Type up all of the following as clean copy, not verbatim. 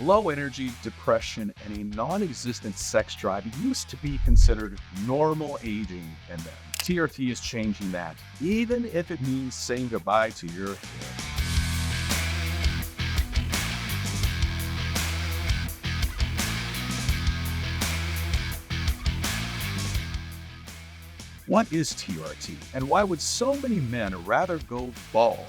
Low energy, depression, and a non-existent sex drive used to be considered normal aging in men. TRT is changing that, even if it means saying goodbye to your hair. What is TRT, and why would so many men rather go bald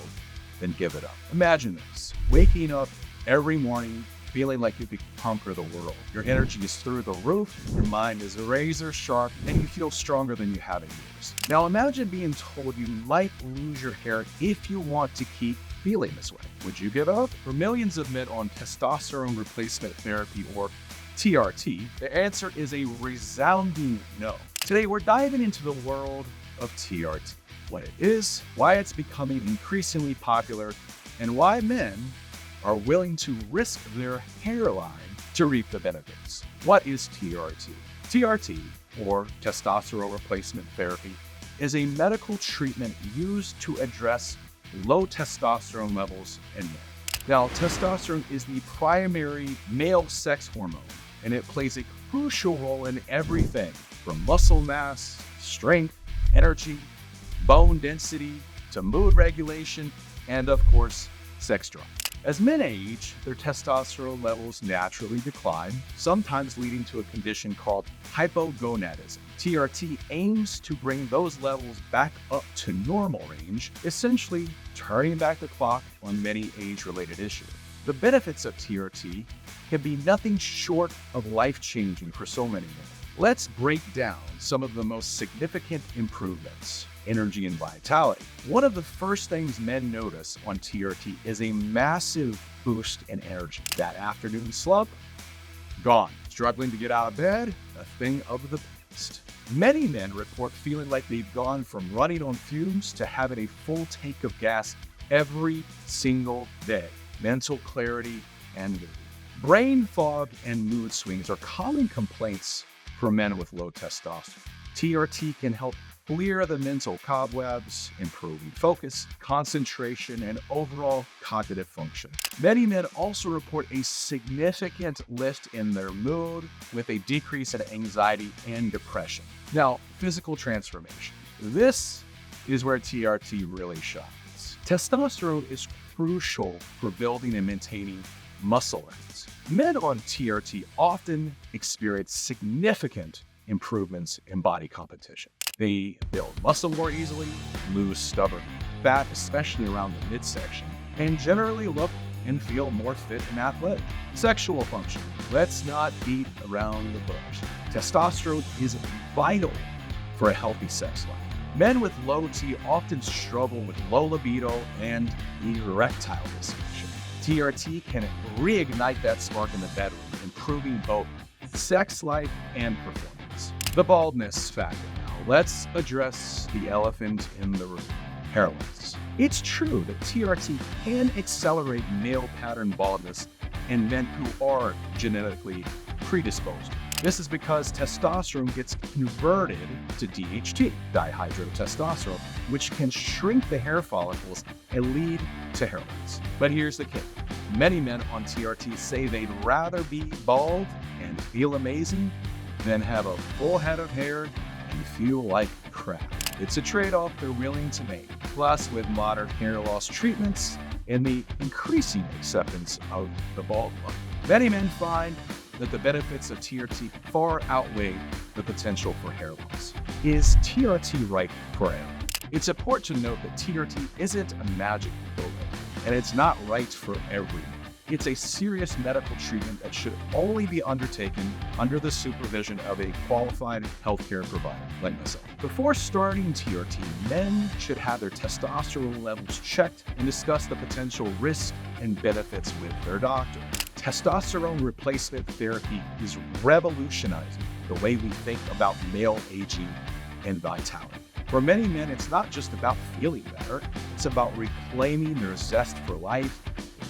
than give it up? Imagine this, waking up every morning feeling like you could conquer the world. Your energy is through the roof, your mind is razor sharp, and you feel stronger than you have in years. Now imagine being told you might lose your hair if you want to keep feeling this way. Would you give up? For millions of men on testosterone replacement therapy, or TRT, the answer is a resounding no. Today, we're diving into the world of TRT, what it is, why it's becoming increasingly popular, and why men are willing to risk their hairline to reap the benefits. What is TRT? TRT, or testosterone replacement therapy, is a medical treatment used to address low testosterone levels in men. Now, testosterone is the primary male sex hormone, and it plays a crucial role in everything from muscle mass, strength, energy, bone density, to mood regulation, and of course, sex drive. As men age, their testosterone levels naturally decline, sometimes leading to a condition called hypogonadism. TRT aims to bring those levels back up to normal range, essentially turning back the clock on many age-related issues. The benefits of TRT can be nothing short of life-changing for so many men. Let's break down some of the most significant improvements. Energy and vitality. One of the first things men notice on TRT is a massive boost in energy. That afternoon slump, gone. Struggling to get out of bed, a thing of the past. Many men report feeling like they've gone from running on fumes to having a full tank of gas every single day. Mental clarity and mood. Brain fog and mood swings are common complaints for men with low testosterone. TRT can help clear the mental cobwebs, improving focus, concentration, and overall cognitive function. Many men also report a significant lift in their mood with a decrease in anxiety and depression. Now, physical transformation. This is where TRT really shines. Testosterone is crucial for building and maintaining muscle mass. Men on TRT often experience significant improvements in body composition. They build muscle more easily, lose stubborn fat, especially around the midsection, and generally look and feel more fit and athletic. Sexual function. Let's not beat around the bush. Testosterone is vital for a healthy sex life. Men with low T often struggle with low libido and erectile dysfunction. TRT can reignite that spark in the bedroom, improving both sex life and performance. The baldness factor. Now, let's address the elephant in the room, hair loss. It's true that TRT can accelerate male pattern baldness in men who are genetically predisposed. This is because testosterone gets converted to DHT, dihydrotestosterone, which can shrink the hair follicles and lead to hair loss. But here's the kick. Many men on TRT say they'd rather be bald and feel amazing than have a full head of hair and feel like crap. It's a trade-off they're willing to make. Plus, with modern hair loss treatments and the increasing acceptance of the bald look, many men find that the benefits of TRT far outweigh the potential for hair loss. Is TRT right for everyone? It's important to note that TRT isn't a magic bullet, and it's not right for everyone. It's a serious medical treatment that should only be undertaken under the supervision of a qualified healthcare provider like myself. Before starting TRT, men should have their testosterone levels checked and discuss the potential risks and benefits with their doctor. Testosterone replacement therapy is revolutionizing the way we think about male aging and vitality. For many men, it's not just about feeling better, it's about reclaiming their zest for life,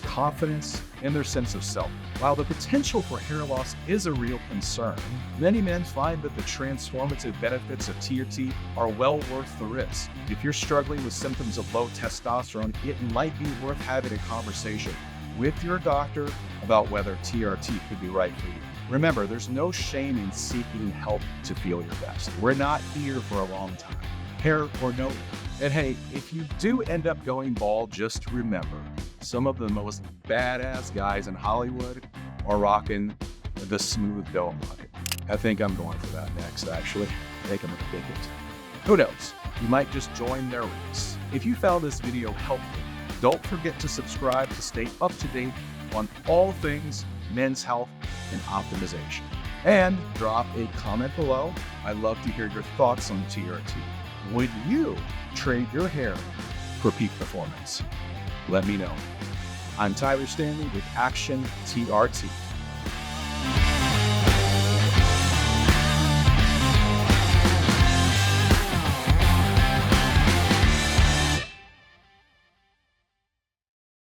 confidence, and their sense of self. While the potential for hair loss is a real concern, many men find that the transformative benefits of TRT are well worth the risk. If you're struggling with symptoms of low testosterone, it might be worth having a conversation with your doctor about whether TRT could be right for you. Remember, there's no shame in seeking help to feel your best. We're not here for a long time, hair or no. And hey, if you do end up going bald, just remember, some of the most badass guys in Hollywood are rocking the smooth dome bucket. I think I'm going for that next, actually. I think I'm gonna pick it. Who knows? You might just join their race. If you found this video helpful, don't forget to subscribe to stay up to date on all things men's health and optimization. And drop a comment below. I'd love to hear your thoughts on TRT. Would you trade your hair for peak performance? Let me know. I'm Tyler Stanley with Action TRT.